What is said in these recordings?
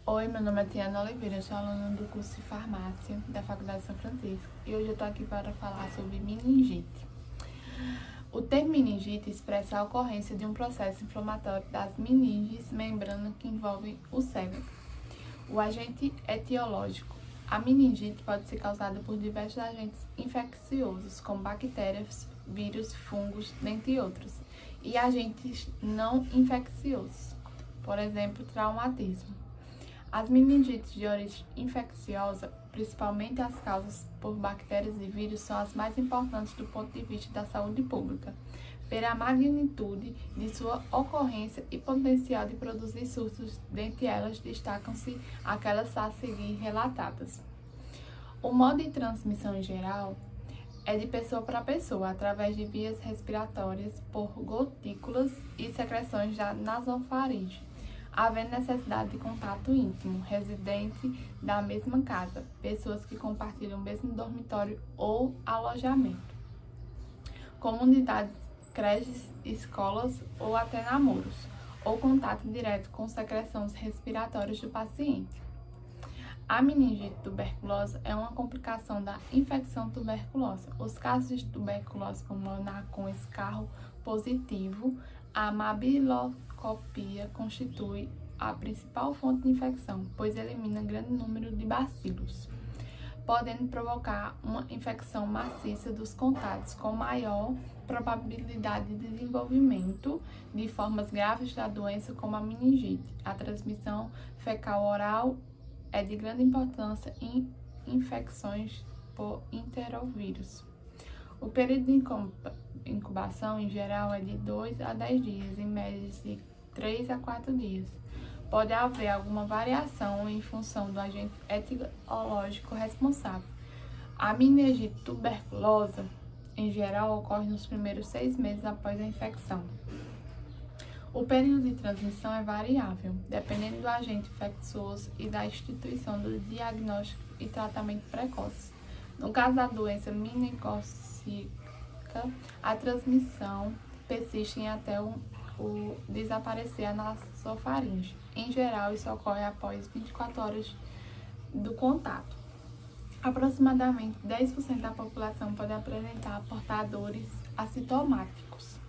Oi, meu nome é Tiana Oliveira, eu sou aluna do curso de farmácia da Faculdade de São Francisco e hoje eu tô aqui para falar sobre meningite. O termo meningite expressa a ocorrência de um processo inflamatório das meninges, membrana que envolve o cérebro. O agente etiológico. A meningite pode ser causada por diversos agentes infecciosos, como bactérias, vírus, fungos, dentre outros, e agentes não infecciosos, por exemplo, traumatismo. As meningites de origem infecciosa, principalmente as causas por bactérias e vírus, são as mais importantes do ponto de vista da saúde pública, pela magnitude de sua ocorrência e potencial de produzir surtos. Dentre elas, destacam-se aquelas a seguir relatadas. O modo de transmissão em geral é de pessoa para pessoa, através de vias respiratórias, por gotículas e secreções da nasofaringe, havendo necessidade de contato íntimo, residente da mesma casa, pessoas que compartilham o mesmo dormitório ou alojamento, comunidades, creches, escolas ou até namoros, ou contato direto com secreções respiratórias do paciente. A meningite tuberculosa é uma complicação da infecção tuberculosa. Os casos de tuberculose pulmonar com escarro positivo, a mabilocopia constitui a principal fonte de infecção, pois elimina grande número de bacilos, podendo provocar uma infecção maciça dos contatos, com maior probabilidade de desenvolvimento de formas graves da doença, como a meningite. A transmissão fecal-oral é de grande importância em infecções por enterovírus. O período de incubação, em geral, é de 2 a 10 dias, em média de 3 a 4 dias. Pode haver alguma variação em função do agente etiológico responsável. A meningite tuberculosa, em geral, ocorre nos primeiros 6 meses após a infecção. O período de transmissão é variável, dependendo do agente infeccioso e da instituição do diagnóstico e tratamento precoce. No caso da doença meningocítica, a transmissão persiste até o desaparecer a nasofaringe. Em geral, isso ocorre após 24 horas do contato. Aproximadamente 10% da população pode apresentar portadores assintomáticos.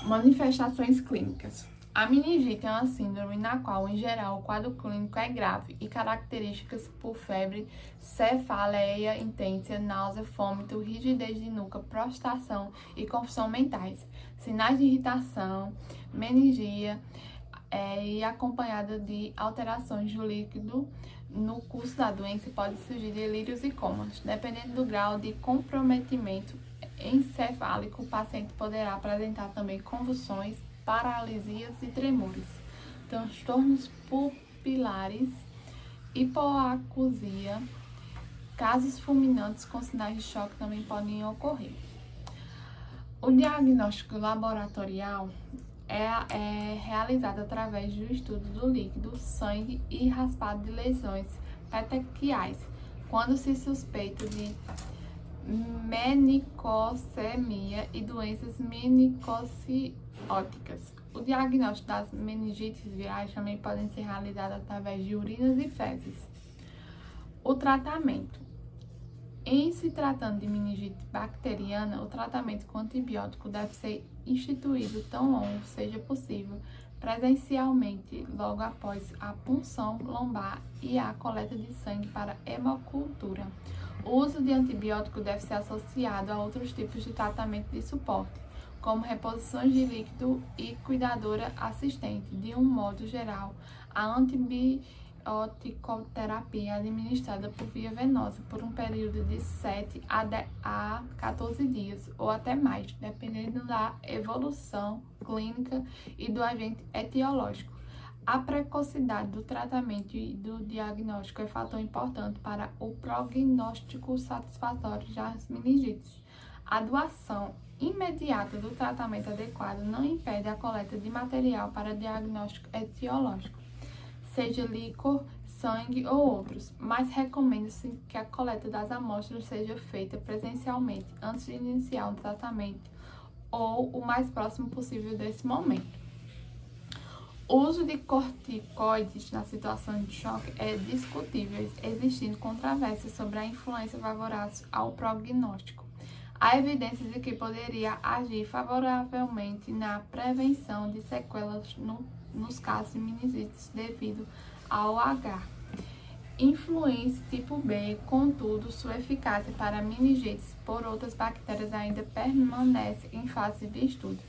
Manifestações clínicas. A meningite é uma síndrome na qual, em geral, o quadro clínico é grave e características por febre, cefaleia intensa, náusea, vômito, rigidez de nuca, prostração e confusão mentais. Sinais de irritação, meningia e acompanhada de alterações do líquido. No curso da doença pode surgir delírios e comas. Dependendo do grau de comprometimento encefálico, o paciente poderá apresentar também convulsões, paralisias e tremores, transtornos pupilares, hipoacusia, casos fulminantes com sinais de choque também podem ocorrer. O diagnóstico laboratorial é realizado através do estudo do líquido, sangue e raspado de lesões petequiais, quando se suspeita de menicocemia e doenças meningocóticas. O diagnóstico das meningites virais também podem ser realizados através de urinas e fezes. O tratamento. Em se tratando de meningite bacteriana, o tratamento com antibiótico deve ser instituído tão longo seja possível, presencialmente, logo após a punção lombar e a coleta de sangue para hemocultura. O uso de antibiótico deve ser associado a outros tipos de tratamento de suporte, como reposições de líquido e cuidadora assistente. De um modo geral, a antibiótico-terapia é administrada por via venosa por um período de 7 a 14 dias ou até mais, dependendo da evolução clínica e do agente etiológico. A precocidade do tratamento e do diagnóstico é fator importante para o prognóstico satisfatório das meningites. A doação imediata do tratamento adequado não impede a coleta de material para diagnóstico etiológico, seja líquor, sangue ou outros, mas recomenda-se que a coleta das amostras seja feita presencialmente antes de iniciar o tratamento ou o mais próximo possível desse momento. O uso de corticoides na situação de choque é discutível, existindo controvérsias sobre a influência favorável ao prognóstico. Há evidências de que poderia agir favoravelmente na prevenção de sequelas nos casos de meningites devido ao H. Influenza tipo B, contudo, sua eficácia para meningites por outras bactérias ainda permanece em fase de estudo.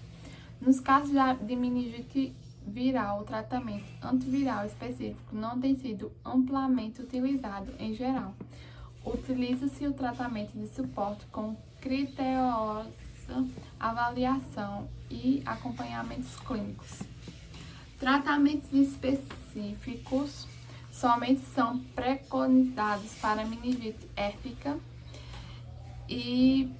Nos casos de meningite viral, o tratamento antiviral específico não tem sido amplamente utilizado em geral. Utiliza-se o tratamento de suporte com criteriosa avaliação e acompanhamentos clínicos. Tratamentos específicos somente são preconizados para meningite hérpica e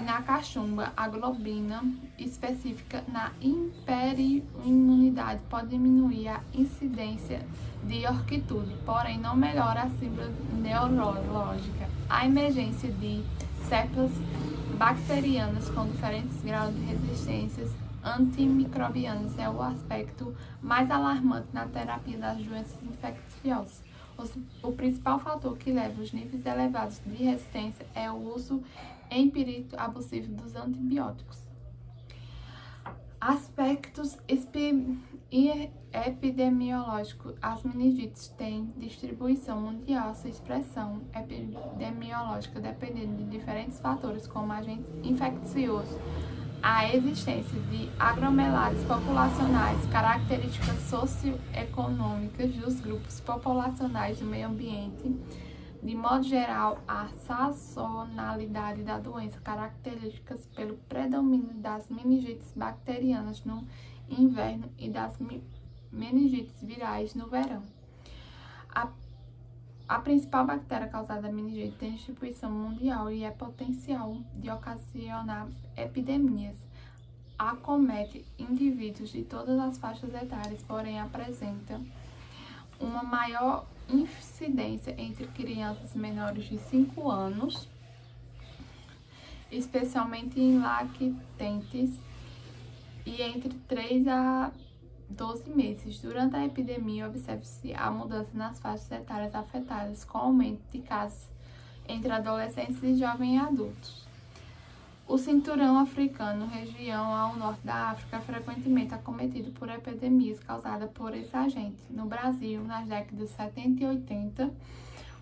na cachumba, a globina específica na hiperimunidade pode diminuir a incidência de orquitude, porém não melhora a síndrome neurológica. A emergência de cepas bacterianas com diferentes graus de resistências antimicrobianas é o aspecto mais alarmante na terapia das doenças infecciosas. O principal fator que leva os níveis elevados de resistência é o uso empírico abusivo dos antibióticos. Aspectos epidemiológicos. As meningites têm distribuição mundial. Sua expressão epidemiológica dependendo de diferentes fatores, como agente infeccioso, a existência de aglomerados populacionais, características socioeconômicas dos grupos populacionais do meio ambiente, de modo geral, a sazonalidade da doença, características pelo predomínio das meningites bacterianas no inverno e das meningites virais no verão. A principal bactéria causada da meningite tem distribuição mundial e é potencial de ocasionar epidemias. Acomete indivíduos de todas as faixas etárias, porém apresenta uma maior incidência entre crianças menores de 5 anos, especialmente em lactentes, e entre 3 a 12 meses. Durante a epidemia, observa-se a mudança nas faixas etárias afetadas, com aumento de casos entre adolescentes e jovens adultos. O cinturão africano, região ao norte da África, é frequentemente acometido por epidemias causadas por esse agente. No Brasil, nas décadas de 70 e 80,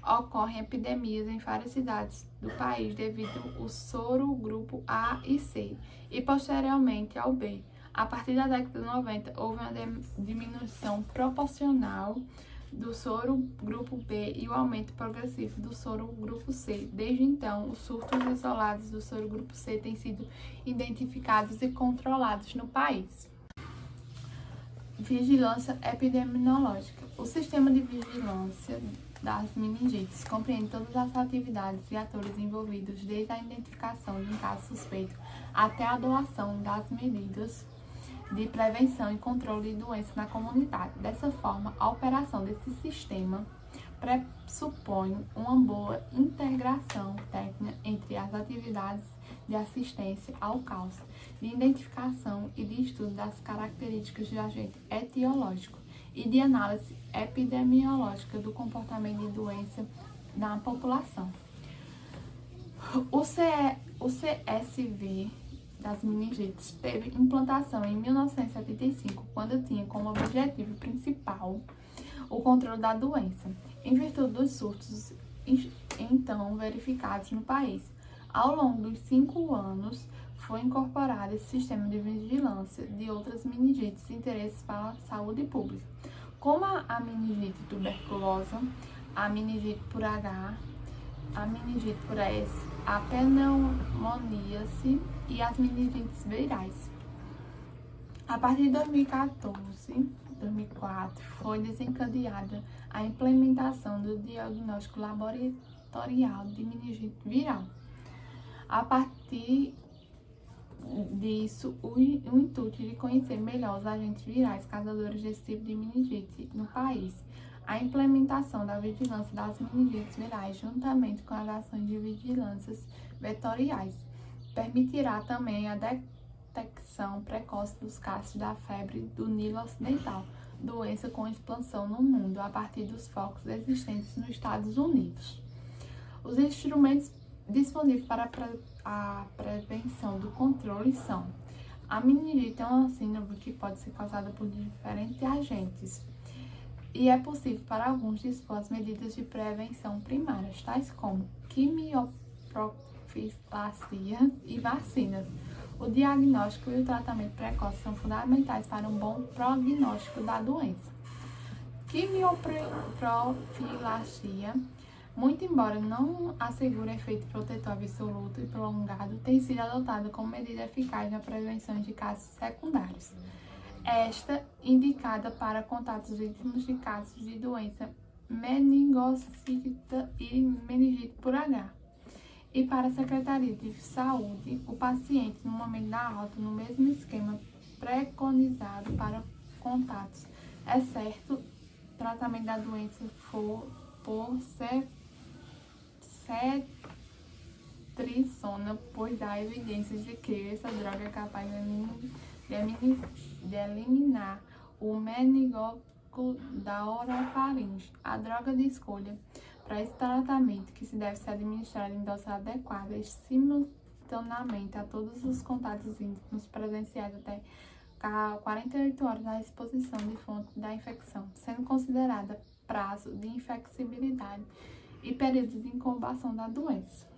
ocorrem epidemias em várias cidades do país devido ao soro grupo A e C e posteriormente ao B. A partir da década de 90, houve uma diminuição proporcional do soro grupo B e o aumento progressivo do soro grupo C. Desde então, os surtos isolados do soro grupo C têm sido identificados e controlados no país. Vigilância epidemiológica. O sistema de vigilância das meningites compreende todas as atividades e atores envolvidos, desde a identificação de um caso suspeito até a adoção das medidas de prevenção e controle de doenças na comunidade. Dessa forma, a operação desse sistema pressupõe uma boa integração técnica entre as atividades de assistência ao caos, de identificação e de estudo das características do agente etiológico e de análise epidemiológica do comportamento de doença na população. O CSV das meningites teve implantação em 1975, quando tinha como objetivo principal o controle da doença, em virtude dos surtos então verificados no país. Ao longo dos 5 anos, foi incorporado esse sistema de vigilância de outras meningites de interesse para a saúde pública, como a meningite tuberculosa, a meningite por H, a meningite por S, a pneumoniase e as meningites virais. A partir de 2004, foi desencadeada a implementação do diagnóstico laboratorial de meningite viral. A partir disso, o intuito de conhecer melhor os agentes virais causadores desse tipo de meningite no país. A implementação da vigilância das meningites virais, juntamente com as ações de vigilâncias vetoriais, permitirá também a detecção precoce dos casos da febre do Nilo Ocidental, doença com expansão no mundo a partir dos focos existentes nos Estados Unidos. Os instrumentos disponíveis para a prevenção do controle são: a meningite é uma síndrome que pode ser causada por diferentes agentes e é possível para alguns dispor as medidas de prevenção primárias, tais como quimioprofilaxia e vacinas. O diagnóstico e o tratamento precoce são fundamentais para um bom prognóstico da doença. Quimioprofilaxia, muito embora não assegure efeito protetor absoluto e prolongado, tem sido adotada como medida eficaz na prevenção de casos secundários. Esta indicada para contatos íntimos de casos de doença meningocítica e meningite por H. E para a Secretaria de Saúde, o paciente, no momento da alta, no mesmo esquema preconizado para contatos, exceto tratamento da doença for por cetrizona, pois há evidências de que essa droga é capaz de eliminar o meningococo da orofaringe. A droga de escolha para esse tratamento, que se deve ser administrado em doses adequadas simultaneamente a todos os contatos íntimos presenciais até 48 horas na exposição de fonte da infecção, sendo considerada prazo de infeccibilidade e período de incubação da doença.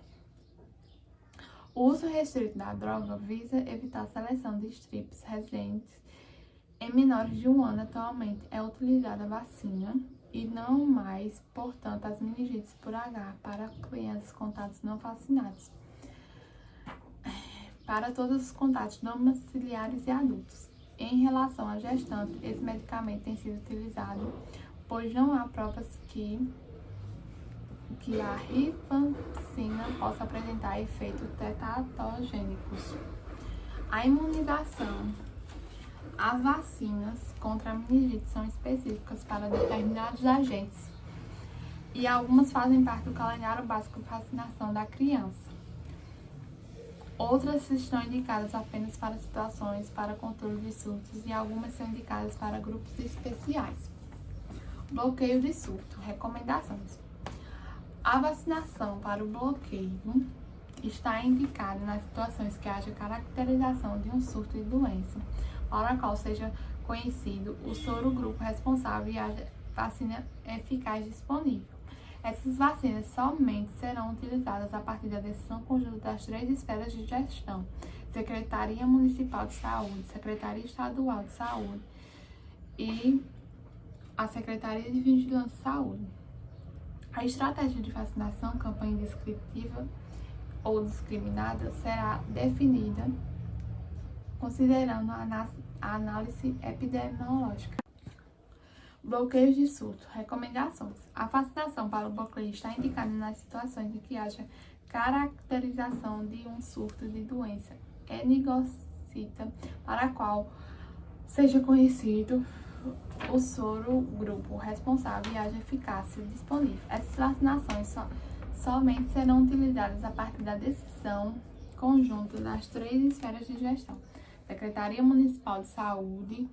O uso restrito da droga visa evitar a seleção de estripes residentes em menores de 1 ano. Atualmente é utilizada a vacina e não mais, portanto, as meningites por H para crianças contatos não vacinados. Para todos os contatos domiciliares e adultos. Em relação à gestante, esse medicamento tem sido utilizado, pois não há provas que a rifancina possa apresentar efeitos teratogênicos. A imunização. As vacinas contra a meningite são específicas para determinados agentes e algumas fazem parte do calendário básico de vacinação da criança. Outras estão indicadas apenas para situações para controle de surtos e algumas são indicadas para grupos especiais. Bloqueio de surto. Recomendações. A vacinação para o bloqueio está indicada nas situações que haja caracterização de um surto de doença, para a qual seja conhecido o sorogrupo responsável e haja vacina eficaz disponível. Essas vacinas somente serão utilizadas a partir da decisão conjunta das 3 esferas de gestão: Secretaria Municipal de Saúde, Secretaria Estadual de Saúde e a Secretaria de Vigilância de Saúde. A estratégia de vacinação, campanha descritiva ou discriminada, será definida considerando a análise epidemiológica. Bloqueio de surto. Recomendações. A vacinação para o bloqueio está indicada nas situações em que haja caracterização de um surto de doença meningocita, para a qual seja conhecido o sorogrupo responsável e haja eficácia disponível. Essas vacinações somente serão utilizadas a partir da decisão conjunta das 3 esferas de gestão: Secretaria Municipal de Saúde,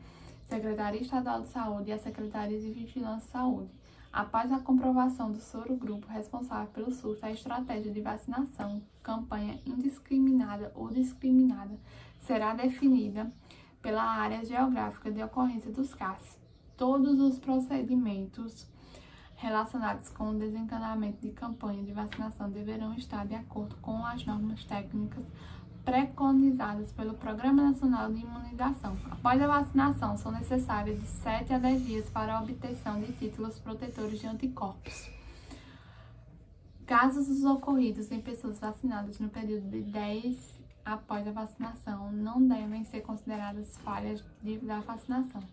Secretaria Estadual de Saúde e a Secretaria de Vigilância de Saúde. Após a comprovação do sorogrupo responsável pelo surto, a estratégia de vacinação, campanha indiscriminada ou discriminada, será definida pela área geográfica de ocorrência dos casos. Todos os procedimentos relacionados com o desencadeamento de campanha de vacinação deverão estar de acordo com as normas técnicas preconizadas pelo Programa Nacional de Imunização. Após a vacinação, são necessários de 7 a 10 dias para a obtenção de títulos protetores de anticorpos. Casos ocorridos em pessoas vacinadas no período de 10 após a vacinação não devem ser consideradas falhas da vacinação.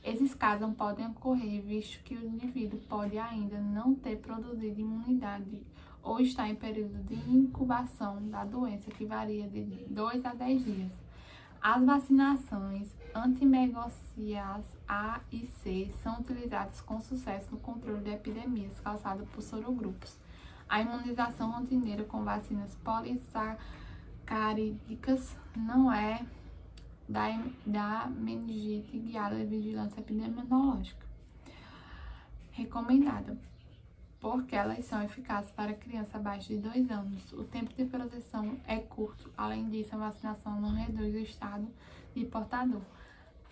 Esses casos podem ocorrer visto que o indivíduo pode ainda não ter produzido imunidade ou está em período de incubação da doença, que varia de 2 a 10 dias. As vacinações antimegociais A e C são utilizadas com sucesso no controle de epidemias causadas por sorogrupos. A imunização rotineira com vacinas polissacarídicas não é da meningite guiada de vigilância epidemiológica. Recomendada, porque elas são eficazes para criança abaixo de 2 anos. O tempo de proteção é curto, além disso, a vacinação não reduz o estado de portador.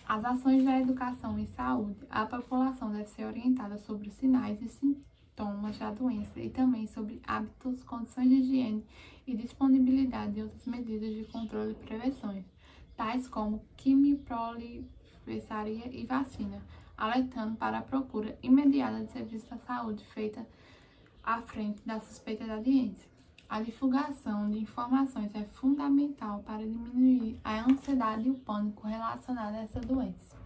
As ações da educação em saúde, a população deve ser orientada sobre os sinais e sintomas da doença e também sobre hábitos, condições de higiene e disponibilidade de outras medidas de controle e prevenções, tais como quimiproliferia e vacina, alertando para a procura imediata de serviços da saúde feita à frente da suspeita da doença. A divulgação de informações é fundamental para diminuir a ansiedade e o pânico relacionados a essa doença.